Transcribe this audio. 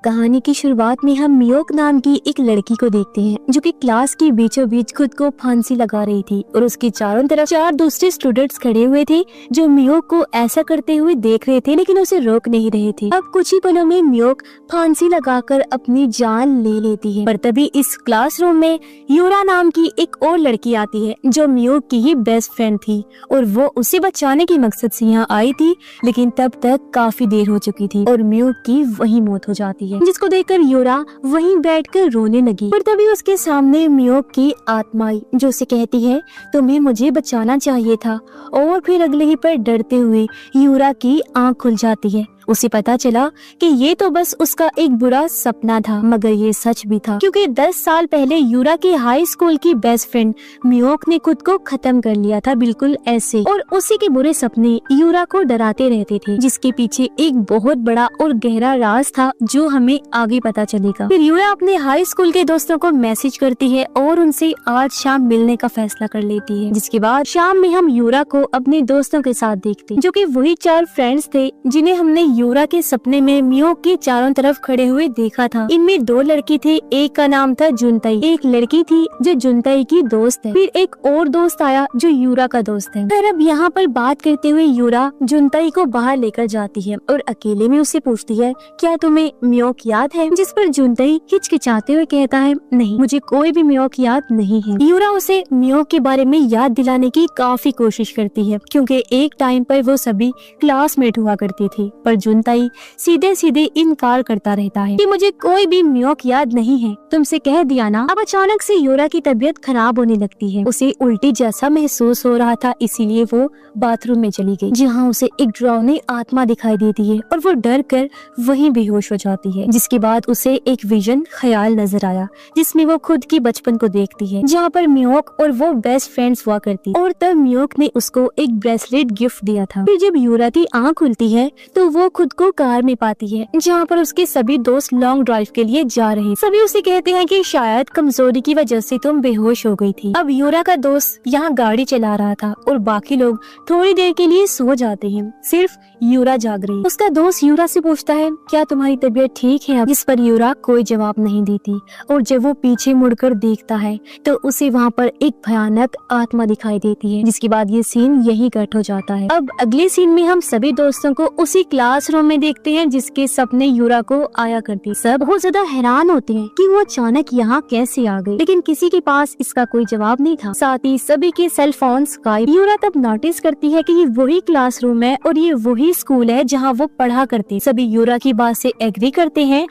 कहानी की शुरुआत में हम मियोक नाम की एक लड़की को देखते हैं जो कि क्लास के बीचों बीच खुद को फांसी लगा रही थी और उसके चारों तरफ 4 दूसरे स्टूडेंट्स खड़े हुए थे जो मियोक को ऐसा करते हुए देख रहे थे लेकिन उसे रोक नहीं रहे थे। अब कुछ ही पलों में मियोक फांसी लगाकर अपनी जान ले लेती है, पर तभी इस क्लासरूम में यूरा नाम की एक और लड़की आती है जो मियोक की ही बेस्ट फ्रेंड थी और वो उसे बचाने के मकसद से यहाँ आई थी, लेकिन तब तक काफी देर हो चुकी थी और मियोक की वही मौत हो जाती है, जिसको देखकर यूरा वहीं बैठकर रोने लगी। पर तभी उसके सामने मियोक की आत्मा आई जो उसे कहती है तुम्हें मुझे बचाना चाहिए था, और फिर अगले ही पर डरते हुए यूरा की आंख खुल जाती है। उसे पता चला कि ये तो बस उसका एक बुरा सपना था, मगर ये सच भी था क्योंकि 10 साल पहले यूरा की हाई स्कूल की बेस्ट फ्रेंड मियोक ने खुद को खत्म कर लिया था, बिल्कुल ऐसे। और उसी के बुरे सपने यूरा को डराते रहते थे, जिसके पीछे एक बहुत बड़ा और गहरा राज था जो हमें आगे पता चलेगा। फिर यूरा अपने हाई स्कूल के दोस्तों को मैसेज करती है और उनसे आज शाम मिलने का फैसला कर लेती है, जिसके बाद शाम में हम यूरा को अपने दोस्तों के साथ देखते हैं जो कि वही 4 फ्रेंड्स थे जिन्हें हमने यूरा के सपने में मियोक के चारों तरफ खड़े हुए देखा था। इनमें 2 लड़की थे, एक का नाम था जुनताई, एक लड़की थी जो जुनताई की दोस्त है, फिर एक और दोस्त आया जो यूरा का दोस्त है। फिर अब यहाँ पर बात करते हुए यूरा जुनताई को बाहर लेकर जाती है और अकेले में उससे पूछती है क्या तुम्हें मियोक याद है, जिस पर जुनताई हिचकिचाते हुए कहता है नहीं, मुझे कोई भी मियोक याद नहीं है। यूरा उसे मियोक के बारे में याद दिलाने की काफी कोशिश करती है क्योंकि एक टाइम पर वो सभी क्लासमेट हुआ करती थी, पर जुनताई सीधे सीधे इनकार करता रहता है कि मुझे कोई भी मियोक याद नहीं है, तुमसे कह दिया ना। अब अचानक से यूरा की तबीयत खराब होने लगती है, उसे उल्टी जैसा महसूस हो रहा था, इसीलिए वो बाथरूम में चली गई जहाँ उसे एक डरावनी आत्मा दिखाई देती है और वो डर कर वहीं बेहोश हो जाती है। जिसके बाद उसे एक विजन ख्याल नजर आया जिसमें वो खुद की बचपन को देखती है जहाँ पर मियोक और वो बेस्ट फ्रेंड्स हुआ करती, और तब मियोक ने उसको एक ब्रेसलेट गिफ्ट दिया था। फिर जब यूरा की आँख खुलती है तो वो खुद को कार में पाती है जहाँ पर उसके सभी दोस्त लॉन्ग ड्राइव के लिए जा रहे हैं। सभी उसे कहते हैं कि शायद कमजोरी की वजह से तुम बेहोश हो गई थी। अब यूरा का दोस्त यहाँ गाड़ी चला रहा था और बाकी लोग थोड़ी देर के लिए सो जाते हैं, सिर्फ यूरा जाग रही। उसका दोस्त यूरा से पूछता है क्या तुम्हारी तबीयत ठीक है, जिस पर यूरा कोई जवाब नहीं देती, और जब वो पीछे मुड़कर देखता है तो उसे वहाँ पर एक भयानक आत्मा दिखाई देती है। जिसके बाद ये सीन यही कट हो जाता है। अब अगले सीन में हम सभी दोस्तों को उसी क्लासरूम में देखते हैं जिसके सपने यूरा को आया करती। सब बहुत ज्यादा हैरान होते हैं कि वो अचानक यहाँ कैसे आ गई, लेकिन किसी के पास इसका कोई जवाब नहीं था। साथ ही सभी के सेल फोन्स गायब। यूरा तब नोटिस करती है कि ये वही क्लासरूम है और ये वही स्कूल है जहाँ वो पढ़ा करती। सभी यूरा की बात से एग्री करते हैं